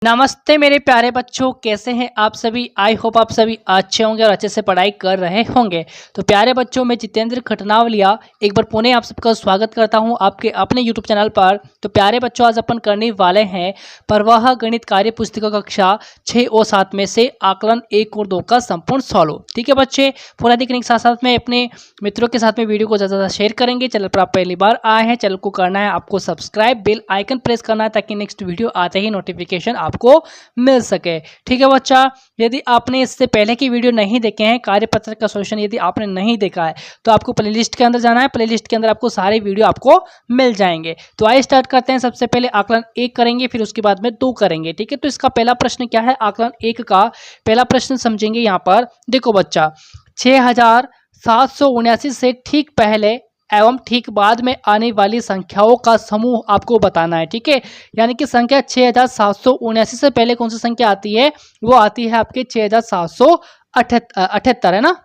नमस्ते मेरे प्यारे बच्चों, कैसे हैं आप सभी। आई होप आप सभी अच्छे होंगे और अच्छे से पढ़ाई कर रहे होंगे। तो प्यारे बच्चों, मैं जितेंद्र खटनावलिया एक बार पुनः आप सबका स्वागत करता हूं आपके अपने यूट्यूब चैनल पर। तो प्यारे बच्चों, आज अपन करने वाले हैं प्रवाह गणित कार्य पुस्तिका कक्षा 6 और 7 में से आकलन 1 और 2 का संपूर्ण सॉल्व। ठीक है बच्चे, पूरा देखने के साथ साथ में अपने मित्रों के साथ में वीडियो को ज़्यादा शेयर करेंगे। चैनल पर आप पहली बार आए हैं, चैनल को करना है आपको सब्सक्राइब, बेल आइकन प्रेस करना है ताकि नेक्स्ट वीडियो आते ही नोटिफिकेशन आपको मिल सके। ठीक है बच्चा, यदि आपने इससे पहले की वीडियो नहीं देखे हैं कार्यपत्र का सॉल्यूशन, यदि आपने नहीं देखा है तो आपको प्लेलिस्ट के अंदर जाना है। प्लेलिस्ट के अंदर आपको सारे वीडियो आपको मिल जाएंगे। तो आइए स्टार्ट करते हैं। सबसे पहले आकलन 1 करेंगे, फिर उसके बाद में 2 करेंगे। ठीक है, तो इसका पहला प्रश्न क्या है, आकलन 1 का पहला प्रश्न समझेंगे। यहाँ पर देखो बच्चा, 6779 से ठीक पहले एवं ठीक बाद में आने वाली संख्याओं का समूह आपको बताना है। ठीक है, यानी कि संख्या 6779 से पहले कौन सी संख्या आती है, वो आती है आपके 6778 है ना।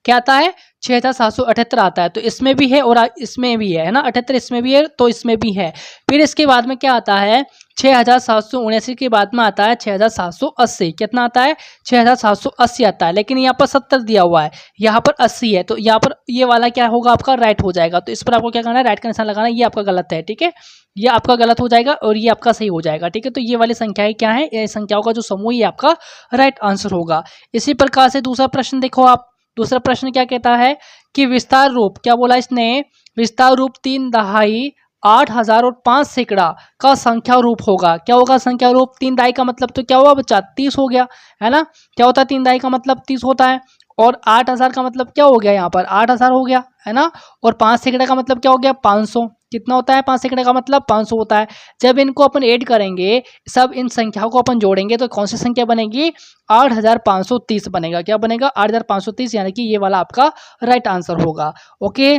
क्या आता है, 6778 आता है। तो इसमें भी है और इसमें भी है ना, 78 इसमें भी है तो इसमें भी है। फिर इसके बाद में क्या आता है, 6779 के बाद में आता है 6780। कितना आता है, 6780 आता है। लेकिन यहाँ पर 70 दिया हुआ है, यहाँ पर 80 है, तो यहाँ पर ये वाला क्या होगा, आपका राइट हो जाएगा। तो इस पर आपको क्या करना है, राइट का निशान लगाना है। ये आपका गलत है। ठीक है, ये आपका गलत हो जाएगा और ये आपका सही हो जाएगा। ठीक है, तो ये वाली संख्याएं क्या है, ये संख्याओं का जो समूह ये आपका राइट आंसर होगा। इसी प्रकार से दूसरा प्रश्न देखो आप। दूसरा प्रश्न क्या कहता है कि विस्तार रूप, क्या बोला इसने, विस्तार रूप 3 दहाई 8000 और 5 सैकड़ा का संख्या रूप होगा। क्या होगा संख्या रूप, 3 दहाई का मतलब तो क्या हुआ बच्चा, 30 हो गया है ना। क्या होता है, 3 दहाई का मतलब 30 होता है। और 8000 का मतलब क्या हो गया, यहाँ पर 8000 हो गया है ना। और 5 सैकड़ा का मतलब क्या हो गया, 500। कितना होता है 5 सैकड़ा का मतलब 500 होता है। जब इनको अपन ऐड करेंगे, सब इन संख्याओं को अपन जोड़ेंगे तो कौन सी संख्या बनेगी, 8530 बनेगा। क्या बनेगा, 8530, यानी कि ये वाला आपका राइट आंसर होगा। ओके,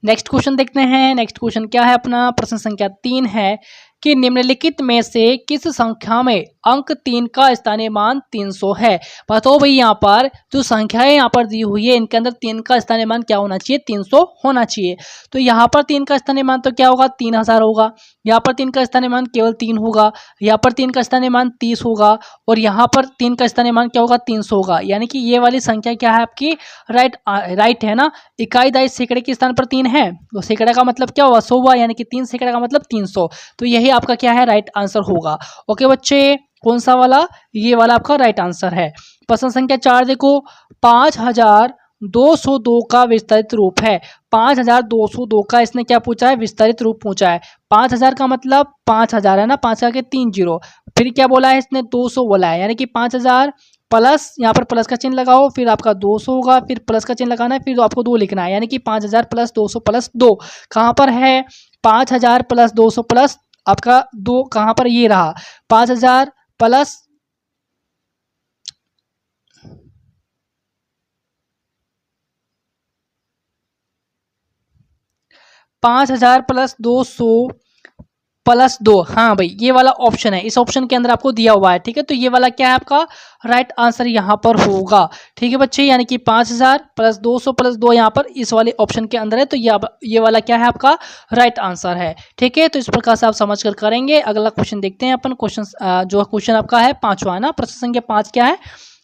नेक्स्ट क्वेश्चन देखते हैं। नेक्स्ट क्वेश्चन क्या है अपना, प्रश्न संख्या 3 है कि निम्नलिखित में से किस संख्या में अंक 3 का स्थानीय मान 300 है। बताओ भाई, यहाँ पर जो संख्याएं यहाँ पर दी हुई है इनके अंदर 3 का स्थानीय मान क्या होना चाहिए, 300 होना चाहिए। तो यहाँ पर 3 का स्थानीय मान तो क्या होगा, 3000 होगा। यहाँ पर 3 का स्थानीय मान केवल 3 होगा। यहाँ पर 3 का स्थानीय मान 30 होगा। और यहाँ पर 3 का स्थानीय मान क्या होगा, 300 होगा। यानी कि ये वाली संख्या क्या है आपकी, राइट है ना। इकाई दाई सैकड़े के स्थान पर 3 है, तो सैकड़ा का मतलब क्या हुआ, 100 हुआ। यानी कि 3 सैकड़ा का मतलब 300। तो यही आपका क्या है, राइट आंसर होगा। ओके बच्चे, कौन सा वाला, ये वाला आपका राइट आंसर है। प्रश्न संख्या 4 देखो, 5202 का विस्तारित रूप है। 5202 का इसने क्या पूछा है, विस्तारित रूप पूछा है। 5000 का मतलब 5000 है ना, 5 आगे 3 जीरो। फिर क्या बोला है इसने, 200 बोला है। यानी कि 5000 प्लस, यहाँ पर प्लस का चिन्ह लगाओ, फिर आपका 200 होगा, फिर प्लस का चिन्ह लगाना है, फिर आपको 2 लिखना है। यानी कि 5000 प्लस 200 प्लस 2 कहाँ पर है, 5000 प्लस 200 प्लस आपका 2 कहाँ पर, ये रहा 5000 प्लस 5000 प्लस 200 प्लस 2। हाँ भाई, ये वाला ऑप्शन है, इस ऑप्शन के अंदर आपको दिया हुआ है। ठीक है, तो ये वाला क्या है आपका राइट आंसर यहाँ पर होगा। ठीक है बच्चे, यानी कि 5000 प्लस 200 प्लस 2 यहाँ पर इस वाले ऑप्शन के अंदर है। तो ये वाला क्या है आपका राइट आंसर है। ठीक है, तो इस प्रकार से आप समझ कर करेंगे। अगला क्वेश्चन देखते हैं अपन। क्वेश्चन जो क्वेश्चन आपका है 5वां है ना। प्रश्न संख्या 5 क्या है,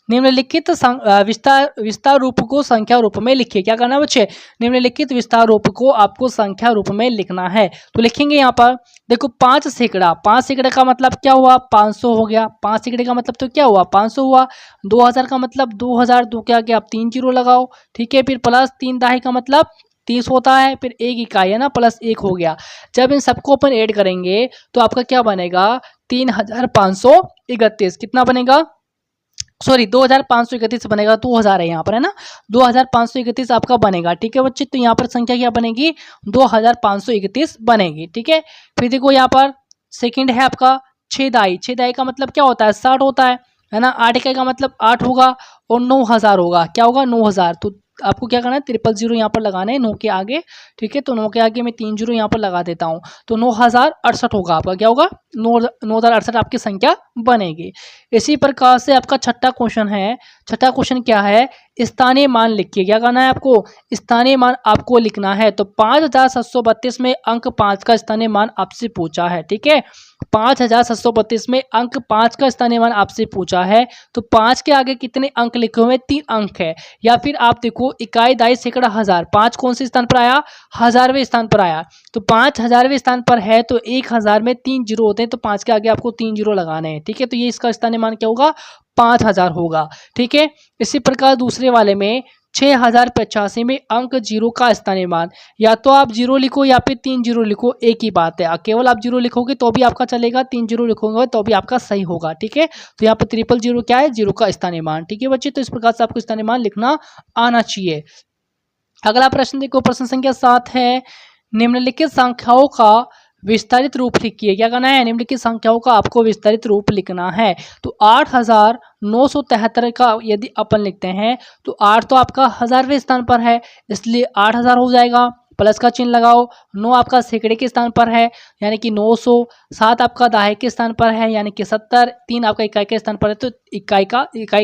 निम्नलिखित विस्तार रूप को संख्या रूप में लिखिए। क्या करना है बच्चे, निम्नलिखित विस्तार रूप को आपको संख्या रूप में लिखना है। तो लिखेंगे यहाँ पर देखो, 5 सैकड़ा, 5 सैकड़े का मतलब क्या हुआ, 500 हो गया। 5 सैकड़े का मतलब तो क्या हुआ, 500 हुआ। 2000 का मतलब 2000, 2 के आगे आप 3 जीरो लगाओ। ठीक है, फिर प्लस 3 दहाई का मतलब 30 होता है, फिर 1 इकाई है ना, प्लस 1 हो गया। जब इन सबको अपन ऐड करेंगे तो आपका क्या बनेगा, 3531। कितना बनेगा, सॉरी 2531 बनेगा, 2000 है यहाँ पर है ना, 2531 आपका बनेगा। ठीक है बच्चे, तो यहाँ पर संख्या क्या बनेगी, 2531 बनेगी। ठीक है, फिर देखो यहाँ पर सेकंड है आपका 6 दाई। 6 दाई का मतलब क्या होता है, 60 होता है ना। 8 इकाई का मतलब 8 होगा और 9000 होगा। क्या होगा, 9000। तो आपको क्या करना है, 000 यहाँ पर लगाना है 9 के आगे। ठीक है, तो 9 के आगे मैं 3 जीरो यहाँ पर लगा देता हूँ। तो 9068 होगा आपका, क्या होगा, 9068 आपकी संख्या बनेगी। इसी प्रकार से आपका छठा क्वेश्चन है। छठा क्वेश्चन क्या है, स्थानीय मान लिखिए। क्या करना है आपको? स्थानीय मान आपको लिखना है। तो 5732 में अंक 5 का स्थानीय मान आपसे पूछा है, ठीक है। 5732 में अंक 5 का स्थानीय मान आपसे पूछा है। तो 5 के आगे कितने अंक लिखे हुए? 3 अंक है। या फिर आप देखो इकाई, दाई, सैकड़ा, हजार, 5 कौन से स्थान पर आया? हजारवें स्थान पर आया। तो 5 हजारवें स्थान पर है तो 1000 में 3 जीरो होते हैं, तो 5 के आगे आपको 3 जीरो लगाने हैं, ठीक है। तो ये इसका स्थानीय मान क्या होगा? 5000 होगा, ठीक है। इसी प्रकार दूसरे वाले में 6085 में अंक जीरो का स्थानीय मान, या तो आप जीरो लिखो या फिर 3 जीरो लिखो, एक ही बात है। केवल आप जीरो लिखोगे तो भी आपका चलेगा, 3 जीरो लिखोगे तो भी आपका सही होगा, ठीक है। तो यहाँ पर 000 क्या है? जीरो का स्थानीय मान, ठीक है बच्चे। तो इस प्रकार से आपको स्थानीय मान लिखना आना चाहिए। अगला प्रश्न देखो, प्रश्न संख्या 7 है, निम्नलिखित संख्याओं का विस्तारित रूप लिखिए। क्या करना है? निम्नलिखित संख्याओं का आपको विस्तारित रूप लिखना है। तो 8973 का यदि अपन लिखते हैं तो 8 तो आपका हजारवें स्थान पर है, इसलिए 8000 हो जाएगा। प्लस का चिन्ह लगाओ। 9 आपका सैकड़े के स्थान पर है, यानी कि 900। 7 आपका दहाई के स्थान पर है, यानी कि 70। 3 आपका इकाई के स्थान पर है, तो इकाई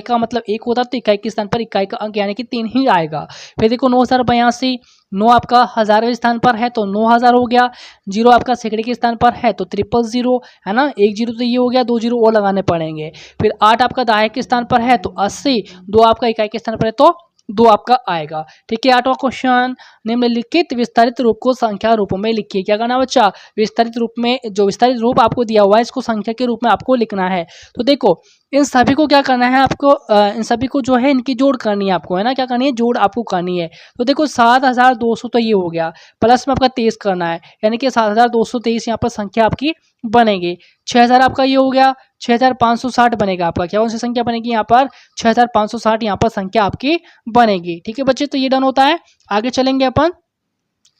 का मतलब 1 होता, तो इकाई के स्थान पर इकाई का अंक यानी कि 3 ही आएगा। फिर देखो 9082, 9 आपका हजारवें स्थान पर है तो 9000 हो गया। 0 आपका सैकड़े के स्थान पर है तो 000 है ना, 1 जीरो तो ये हो गया, 2 जीरो और लगाने पड़ेंगे। फिर 8 आपका दहाई के स्थान पर है तो 80, 2 आपका इकाई के स्थान पर है तो 2 आपका आएगा, ठीक है। 8वां क्वेश्चन, निम्नलिखित विस्तारित रूप को संख्या रूप में लिखिए। क्या करना बच्चा? विस्तारित रूप में, जो विस्तारित रूप आपको दिया हुआ है इसको संख्या के रूप में आपको लिखना है। तो देखो इन सभी को क्या करना है आपको, इन सभी को जो है इनकी जोड़ करनी है आपको, है ना। क्या करनी है? जोड़ आपको करनी है। तो देखो 7200 तो ये हो गया, प्लस में आपका 23 करना है, यानी कि 7223 यहाँ पर संख्या आपकी बनेगी। 6000 आपका ये हो गया, 6560 बनेगा आपका। क्या कौन सी संख्या बनेगी यहाँ पर? 6560 यहाँ पर संख्या आपकी बनेगी, ठीक है बच्चे। तो ये डन होता है। आगे चलेंगे अपन,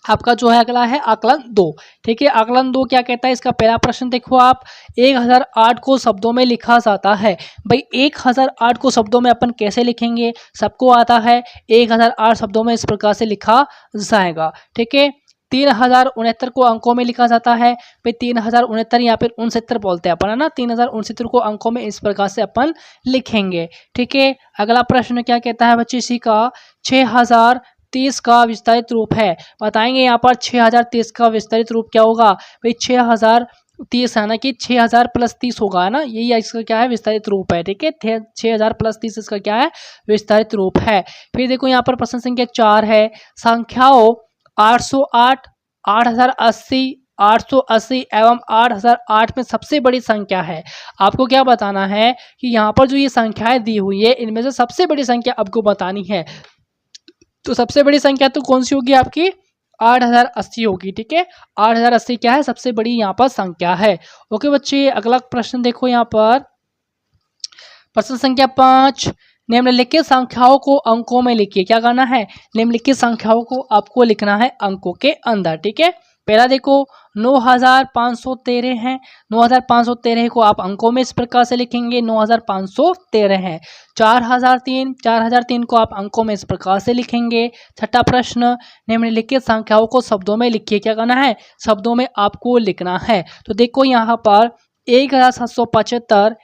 आपका जो है अगला है आकलन 2, ठीक है। आकलन 2 क्या कहता है? इसका पहला प्रश्न देखो आप, 1008 को शब्दों में लिखा जाता है। भाई 1008 को शब्दों में अपन कैसे लिखेंगे? सबको आता है, 1008 शब्दों में इस प्रकार से लिखा जाएगा, ठीक है। 3069 को अंकों में लिखा जाता है। भाई 3069 या फिर 69 बोलते हैं अपन, है ना। 3069 को अंकों में इस प्रकार से अपन लिखेंगे, ठीक है। अगला प्रश्न क्या कहता है बच्चे? इसी का 6030 का विस्तारित रूप है, बताएंगे यहाँ पर 6030 का विस्तारित रूप क्या होगा? भाई 6030 है ना, कि 6000 प्लस 30 होगा, है ना। यही इसका क्या है? विस्तारित रूप है, ठीक है। 6000 प्लस 30 इसका क्या है? विस्तारित रूप है। फिर देखो यहाँ पर प्रश्न संख्या 4 है, संख्याओं 808, 8080, 880 एवं 8008 में सबसे बड़ी संख्या है। आपको क्या बताना है कि यहाँ पर जो ये संख्याएं दी हुई है इनमें से सबसे बड़ी संख्या आपको बतानी है। तो सबसे बड़ी संख्या तो कौन सी होगी आपकी? 8080 होगी, ठीक है। 8080 क्या है? सबसे बड़ी यहाँ पर संख्या है। ओके बच्चे, अगला प्रश्न देखो यहाँ पर, प्रश्न संख्या 5, निम्नलिखित संख्याओं को अंकों में लिखिए। क्या करना है? निम्नलिखित संख्याओं को आपको लिखना है अंकों के अंदर, ठीक है। पहला देखो 9513 है, 9513 को आप अंकों में इस प्रकार से लिखेंगे, 9513 है। 4003 को आप अंकों में इस प्रकार से लिखेंगे। छठा प्रश्न, निम्नलिखित संख्याओं को शब्दों में लिखिए। क्या करना है? शब्दों में आपको लिखना है। तो देखो यहाँ पर 1775,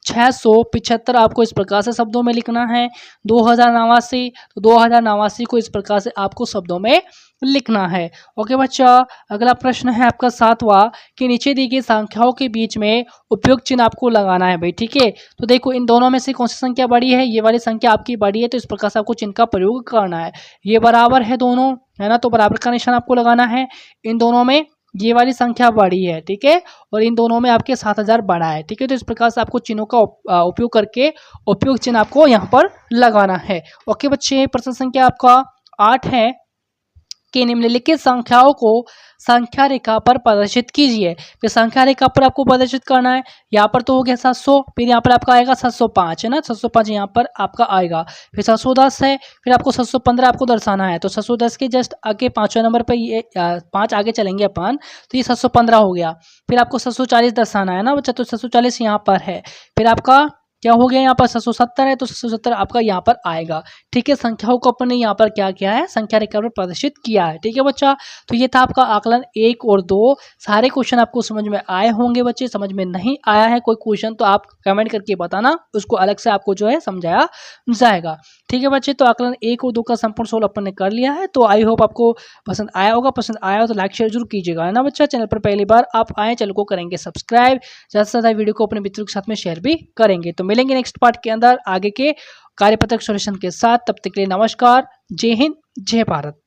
1675 आपको इस प्रकार से शब्दों में लिखना है। 2089, तो 2089 को इस प्रकार से आपको शब्दों में लिखना है। ओके बच्चा, अगला प्रश्न है आपका 7वां, कि नीचे दी गई संख्याओं के बीच में उपयुक्त चिन्ह आपको लगाना है भाई, ठीक है। तो देखो इन दोनों में से कौन सी संख्या बड़ी है? ये वाली संख्या आपकी बड़ी है, तो इस प्रकार से आपको चिन्ह का प्रयोग करना है। ये बराबर है दोनों, है ना, तो बराबर का निशान आपको लगाना है। इन दोनों में ये वाली संख्या बड़ी है, ठीक है, और इन दोनों में आपके 7000 बड़ा है, ठीक है। तो इस प्रकार से आपको चिन्हों का उपयोग करके उपयुक्त चिन्ह आपको यहाँ पर लगाना है। ओके बच्चे, प्रश्न संख्या आपका 8 है, कि निम्नलिखित संख्याओं को संख्या रेखा पर प्रदर्शित कीजिए। फिर संख्या रेखा पर आपको प्रदर्शित करना है। यहाँ पर तो हो गया 700, फिर यहाँ पर आपका आएगा 705, है ना, 705 यहाँ पर आपका आएगा। फिर 710 है, फिर आपको 715 आपको दर्शाना है। तो 710 के जस्ट आगे 5वें नंबर पर ये 5 आगे चलेंगे अपन, तो ये 715 हो गया। फिर आपको 740 दर्शाना है ना बच्चा, तो 740 यहाँ पर है। फिर आपका क्या हो गया यहाँ पर 770 है तो 770 आपका यहाँ पर आएगा। ठीक है, संख्याओं को अपन ने यहाँ पर क्या किया है, संख्या रेखा पर प्रदर्शित किया है। ठीक है बच्चा, तो ये था आपका आकलन 1 और 2। सारे क्वेश्चन आपको समझ में आए होंगे बच्चे। समझ में नहीं आया है कोई क्वेश्चन तो आप कमेंट करके बताना, उसको अलग से आपको जो है समझाया जाएगा। ठीक है बच्चे, तो आकलन 1 और 2 का संपूर्ण सोल्व अपन ने कर लिया है। तो आई होप आपको पसंद आया होगा। पसंद आया हो तो लाइक शेयर जरूर कीजिएगा, है ना बच्चा। चैनल पर पहली बार आप आए, चैनल को करेंगे सब्सक्राइब, ज़्यादा से ज़्यादा वीडियो को अपने मित्रों के साथ में शेयर भी करेंगे। तो मिलेंगे नेक्स्ट पार्ट के अंदर आगे के कार्यपत्रक सॉल्यूशन के साथ। तब तक के लिए नमस्कार, जय हिंद, जय भारत।